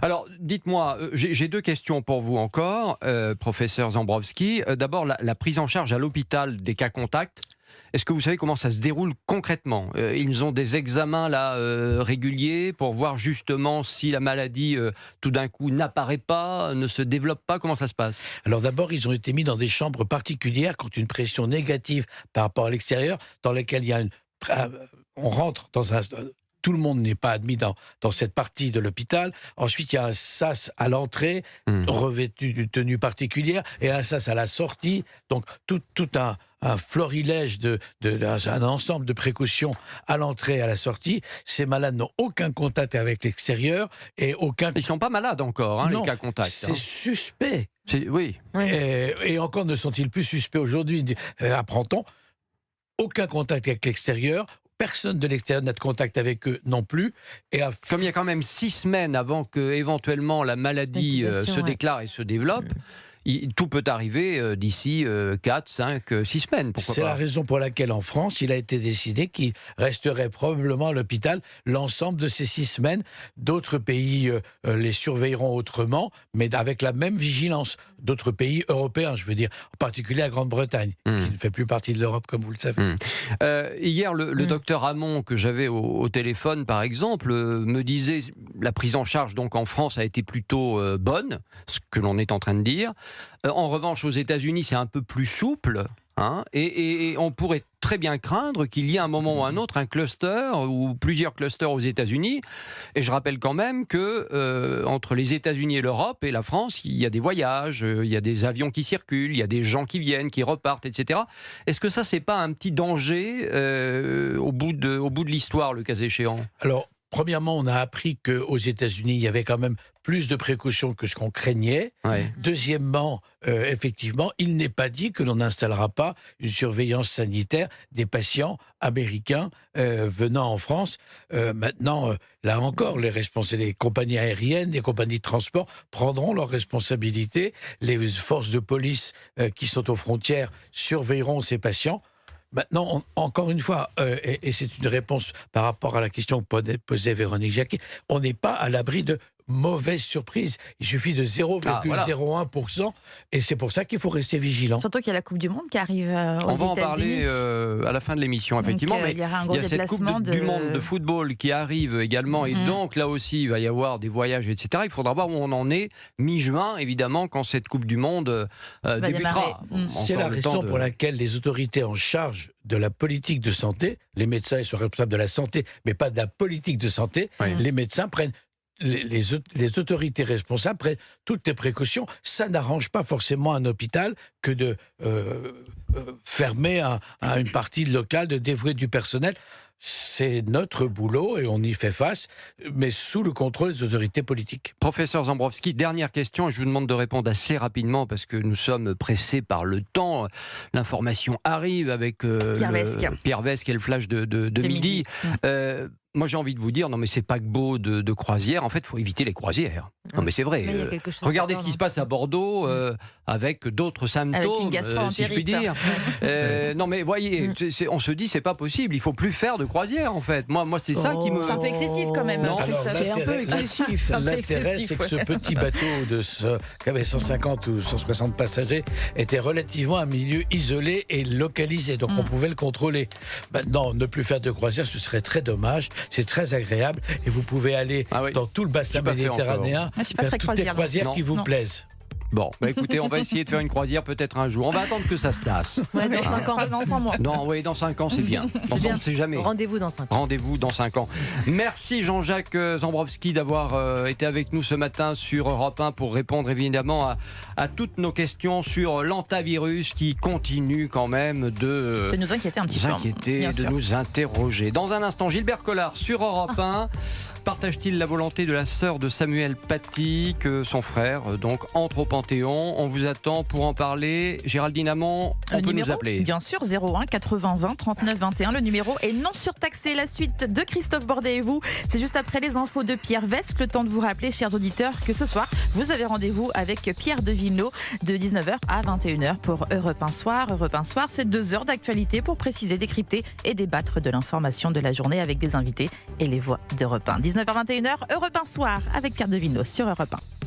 Alors, dites-moi, j'ai deux questions pour vous encore, professeur Zambrowski. D'abord, la prise en charge à l'hôpital des cas contacts. Est-ce que vous savez comment ça se déroule concrètement ? Ils ont des examens là réguliers pour voir justement si la maladie tout d'un coup n'apparaît pas, ne se développe pas. Comment ça se passe ? Alors d'abord, ils ont été mis dans des chambres particulières qui ont une pression négative par rapport à l'extérieur, dans lesquelles il y a on rentre dans un... Tout le monde n'est pas admis dans cette partie de l'hôpital. Ensuite, il y a un sas à l'entrée, revêtu d'une tenue particulière, et un sas à la sortie. Donc, tout un florilège un ensemble de précautions à l'entrée et à la sortie. Ces malades n'ont aucun contact avec l'extérieur et aucun... Ils ne sont pas malades encore, non, les cas contacts. C'est suspect. Oui. Et encore ne sont-ils plus suspects aujourd'hui, apprend-on. Aucun contact avec l'extérieur. Personne de l'extérieur n'a de contact avec eux non plus. Comme il y a quand même 6 semaines avant que éventuellement la maladie se déclare et se développe, tout peut arriver d'ici 4, 5, 6 semaines. C'est la raison pour laquelle en France, il a été décidé qu'il resterait probablement à l'hôpital l'ensemble de ces 6 semaines. D'autres pays les surveilleront autrement, mais avec la même vigilance. D'autres pays européens, je veux dire, en particulier la Grande-Bretagne, qui ne fait plus partie de l'Europe, comme vous le savez. Hier, le docteur Hamon, que j'avais au téléphone, par exemple, me disait la prise en charge donc en France a été plutôt bonne, ce que l'on est en train de dire. En revanche, aux États-Unis, c'est un peu plus souple. Et on pourrait très bien craindre qu'il y ait un moment ou un autre un cluster ou plusieurs clusters aux États-Unis. Et je rappelle quand même que entre les États-Unis et l'Europe et la France, il y a des voyages, il y a des avions qui circulent, il y a des gens qui viennent, qui repartent, etc. Est-ce que ça, c'est pas un petit danger au bout de l'histoire, le cas échéant ? Alors, premièrement, on a appris qu'aux États-Unis, il y avait quand même plus de précautions que ce qu'on craignait. Ouais. Deuxièmement, effectivement, il n'est pas dit que l'on n'installera pas une surveillance sanitaire des patients américains venant en France. Maintenant, là encore, les compagnies aériennes, les compagnies de transport prendront leurs responsabilités. Les forces de police qui sont aux frontières surveilleront ces patients. Maintenant, encore une fois, et c'est une réponse par rapport à la question que posait Véronique Jacquet, on n'est pas à l'abri de mauvaises surprises. Il suffit de 0,01%, et c'est pour ça qu'il faut rester vigilant. Surtout qu'il y a la Coupe du Monde qui arrive aux États-Unis. On va en parler à la fin de l'émission, effectivement. Donc, mais il y aura un gros cette déplacement Coupe du Monde de football qui arrive également, et donc là aussi, il va y avoir des voyages, etc. Il faudra voir où on en est mi-juin, évidemment, quand cette Coupe du Monde débutera. C'est la raison pour laquelle les autorités en charge de la politique de santé, les médecins ils sont responsables de la santé, mais pas de la politique de santé, les médecins prennent les autorités responsables prennent toutes les précautions. Ça n'arrange pas forcément un hôpital que de fermer une partie locale, de dévouer du personnel. C'est notre boulot et on y fait face, mais sous le contrôle des autorités politiques. Professeur Zambrowski, dernière question, et je vous demande de répondre assez rapidement parce que nous sommes pressés par le temps. L'information arrive avec Pierre Vesque et le flash de midi. Moi, j'ai envie de vous dire, non mais c'est paquebot de croisière. En fait, il faut éviter les croisières. Non mais c'est vrai. Regardez ce qui se passe à Bordeaux avec d'autres symptômes, si je puis dire. Non mais voyez, on se dit c'est pas possible. Il faut plus faire de croisière en fait. Moi c'est ça qui me... C'est un peu excessif quand même. Non, c'est un peu excessif. L'intérêt, c'est que ce petit bateau qui avait 150 ou 160 passagers était relativement un milieu isolé et localisé. Donc on pouvait le contrôler. Maintenant, ne plus faire de croisière, ce serait très dommage. C'est très agréable et vous pouvez aller dans tout le bassin méditerranéen faire toutes les croisières qui vous plaisent. Bon, écoutez, on va essayer de faire une croisière peut-être un jour. On va attendre que ça se tasse. Dans 5 ans, dans 100 mois. Dans 5 ans, c'est bien. On ne sait jamais. Rendez-vous dans 5 ans. Rendez-vous dans 5 ans. Merci Jean-Jacques Zambrowski d'avoir été avec nous ce matin sur Europe 1 pour répondre évidemment à toutes nos questions sur l'antavirus qui continue quand même de nous inquiéter un petit peu. De nous interroger. Dans un instant, Gilbert Collard sur Europe 1. Partage-t-il la volonté de la sœur de Samuel Paty que son frère donc entre au Panthéon? On vous attend pour en parler. Géraldine Amont, on peut nous appeler. Bien sûr, 01 80 20 39 21. Le numéro est non surtaxé. La suite de Christophe Bordet et vous, c'est juste après les infos de Pierre Vesque. Le temps de vous rappeler, chers auditeurs, que ce soir, vous avez rendez-vous avec Pierre Devinelot de 19h à 21h pour Europe 1 Soir. Europe 1 Soir, c'est 2 heures d'actualité pour préciser, décrypter et débattre de l'information de la journée avec des invités et les voix d'Europe 1. 19h-21h, Europe 1 Soir avec Pierre Devinos sur Europe 1.